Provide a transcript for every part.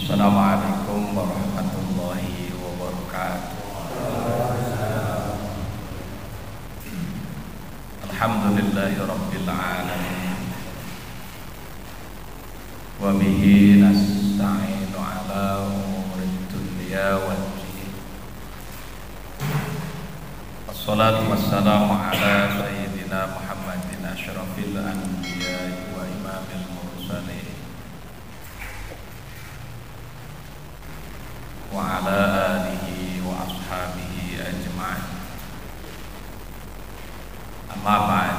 Assalamualaikum warahmatullahi wabarakatuh. Alhamdulillahi rabbil alamin. Wa bihi nasta'inu ala umurid dunya waddin. Wassalatu wassalamu ala sayyidina Muhammadin asyrafil anbiya'i wa imamil mursalin wa ala alihi wa ashabihi ajma'in. Amma ba'd.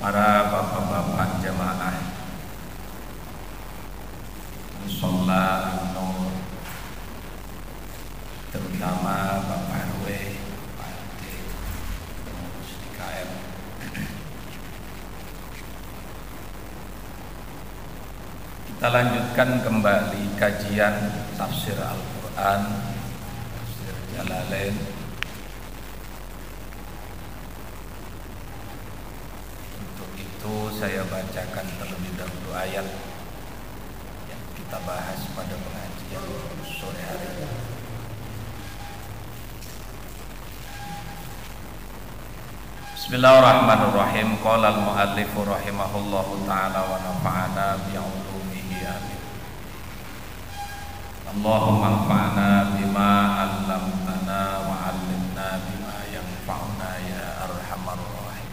Para bapak-bapak jamaah Musholla An-Nur, terutama Bapak RW, Pak RT, pengurus DKM. Kita lanjutkan kembali kajian tafsir Al-Quran, tafsir Jalalain. Untuk itu saya bacakan terlebih dahulu ayat yang kita bahas pada pengajian sore hari ini. Bismillahirrahmanirrahim. Qala al-muallif rahimahullahu ta'ala wa nafa'ana bi'ulumihi amin. Allahumma anfa'na bima 'allamtana wa 'allimna bima yanfa'una ya arhamar rahim.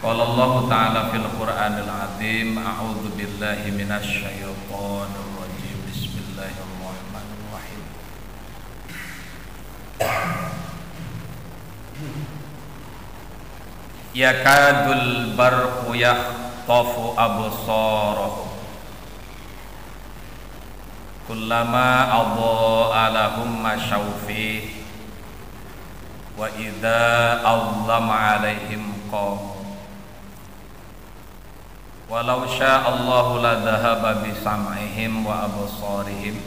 Qala Allah ta'ala fil Qur'anil 'azim, a'udzu billahi minasy syaithanir rajim. Bismillahirrahmanirrahim. Yakadul barqu yakhtafu absarahum kullama adha'a lahum mashaw fihi wa idza azlama 'alaihim qamu walau syaa Allahu la dhahaba bi sam'ihim wa absarihim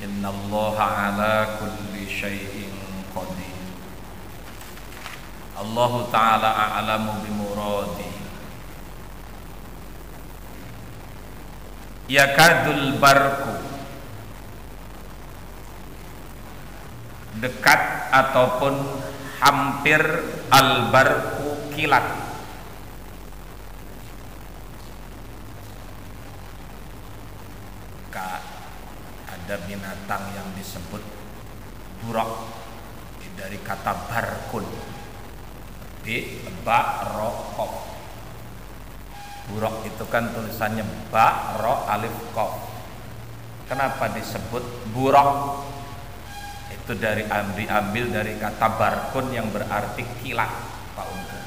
innallaha 'ala kulli syai'in qadir. Allah Ta'ala a'lamu bimuradi. Yakadul barku, dekat ataupun hampir, al-barku kilat. Ada binatang yang disebut buraq dari kata barkun, ba ro qaf. Buraq itu kan tulisannya ba ro alif qaf. Kenapa disebut buraq? Itu diambil dari kata barkun yang berarti kilat, Pak Untung.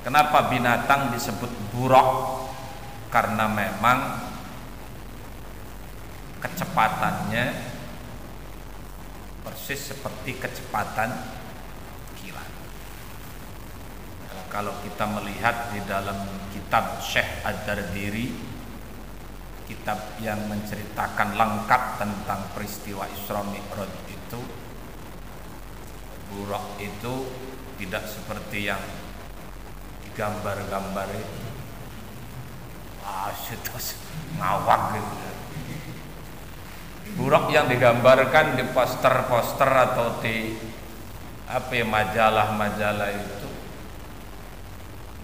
Kenapa binatang disebut buraq? Karena memang kecepatannya persis seperti kecepatan. Kalau kita melihat di dalam kitab Syekh Ad-Dardiri, kitab yang menceritakan lengkap tentang peristiwa Isra Mi'raj itu, buraq itu tidak seperti yang digambar-gambar itu. Itu ngawak gitu. Buraq yang digambarkan di poster-poster atau di majalah-majalah itu,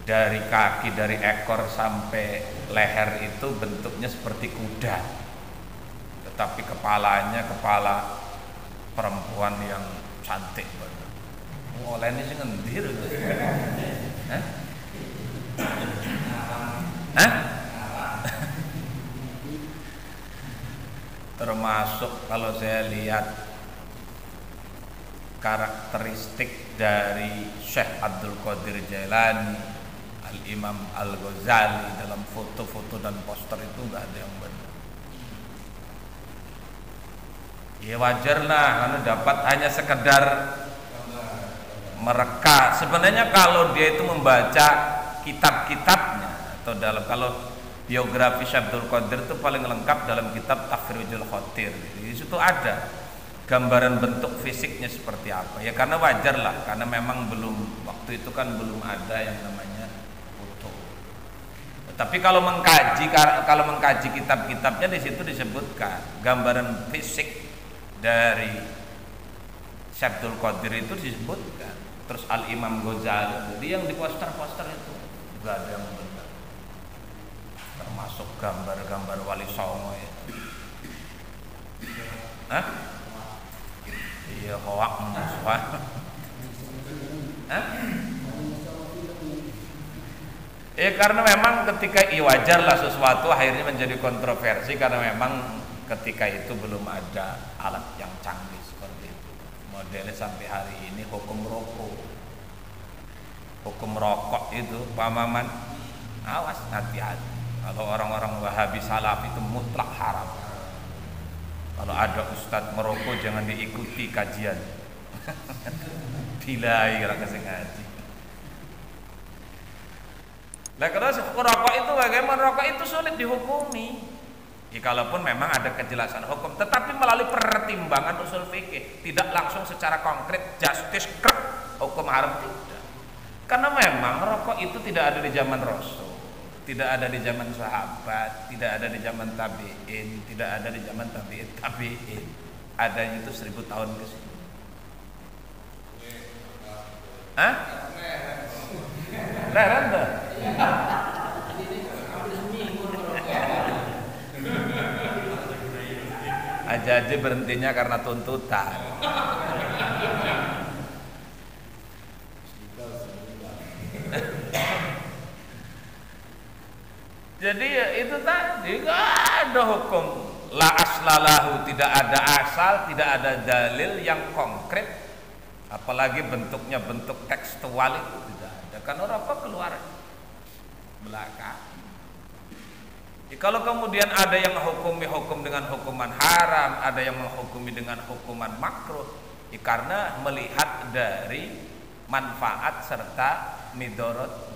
dari kaki, dari ekor sampai leher itu bentuknya seperti kuda, tetapi kepalanya kepala perempuan yang cantik banget. Oleh ini sih ngendir. Termasuk kalau saya lihat karakteristik dari Syekh Abdul Qadir Jailani, Al-Imam Al-Ghazali, dalam foto-foto dan poster itu nggak ada yang benar. Ya wajar lah, karena dapat hanya sekedar mereka. Sebenarnya kalau dia itu membaca kitab-kitabnya atau kalau biografi Syekh Abdul Qadir itu paling lengkap dalam kitab Takhrijul Khatir. Di situ ada gambaran bentuk fisiknya seperti apa. Ya karena wajar lah, karena memang waktu itu kan belum ada yang namanya foto. Tapi kalau mengkaji kitab-kitabnya di situ disebutkan gambaran fisik dari Syekh Abdul Qadir itu disebutkan. Terus Al Imam Ghazali, jadi yang di poster-poster itu juga ada yang benar. Termasuk gambar-gambar Wali Songo ya. Hah? Iya, hoak musuh. Hah? Karena memang ketika wajarlah sesuatu akhirnya menjadi kontroversi karena memang ketika itu belum ada alat yang canggih seperti itu. Modelnya sampai hari ini hukum rokok itu Pak Maman, awas hati-hati. Kalau orang-orang Wahabi Salaf itu mutlak haram. Kalau ada ustadz merokok jangan diikuti kajian. Dilai orang kasih ngaji. Nah, kalau rokok itu bagaimana? Rokok itu sulit dihukumi. Ya, kalaupun memang ada kejelasan hukum, tetapi melalui pertimbangan usul fikih, tidak langsung secara konkret justice krep hukum haram tidak. Karena memang rokok itu tidak ada di zaman Rasul, tidak ada di zaman sahabat, tidak ada di zaman tabi'in, tidak ada di zaman tabi'in. Adanya itu 1000 tahun ke sini. Hah? Randa. Aja berhentinya karena tuntutan. Jadi ya itu tadi gak ada hukum la aslalahu, tidak ada asal, tidak ada dalil yang konkret, apalagi bentuknya bentuk tekstual itu tidak ada. Karena rokok keluar belakang. Kalau kemudian ada yang menghukumi hukum dengan hukuman haram, ada yang menghukumi dengan hukuman makruh, karena melihat dari manfaat serta midorot.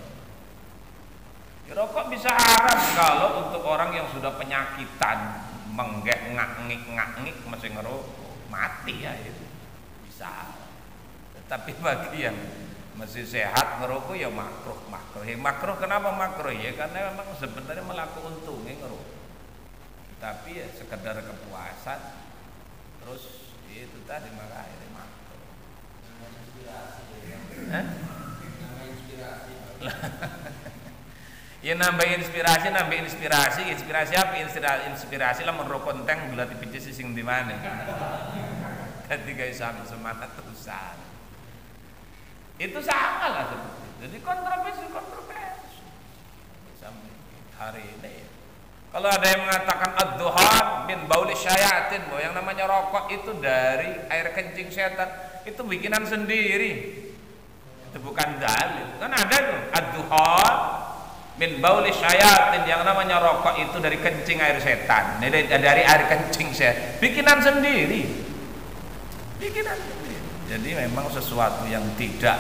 Rokok bisa haram kalau untuk orang yang sudah penyakitan, ngak-ngik masih ngerokok, mati ya itu bisa. Tapi bagi yang masih sehat ngerokok ya makruh. Makruh kenapa makruh ya? Karena memang sebenarnya melakukan untungnya ngerokok. Tapi ya sekedar kepuasan. Terus itu tadi maka akhirnya makruh. Ya nambah inspirasi apa? Inspirasi lah merokok konteng gula tipe sing di mana? Ketika sampai semangat terusan. Itu sama lah seperti itu. Jadi kontroversi sampai hari ini. Kalau ada yang mengatakan ad-duhan min bauli syayatin, bahwa yang namanya rokok itu dari air kencing setan, itu bikinan sendiri. Itu bukan dalil. Kan ada tuh ad-duhan min bauli syayatin, yang namanya rokok itu dari kencing air setan. Dari air kencing setan. Bikinan sendiri. Jadi memang sesuatu yang tidak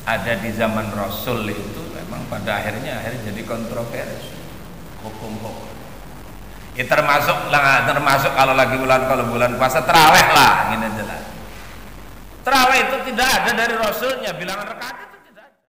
ada di zaman Rasul itu memang pada akhirnya jadi kontroversi hukum. Ya termasuk kalau bulan puasa terawih lah, gini jelas. Terawih itu tidak ada dari Rasulnya, bilangan rakaat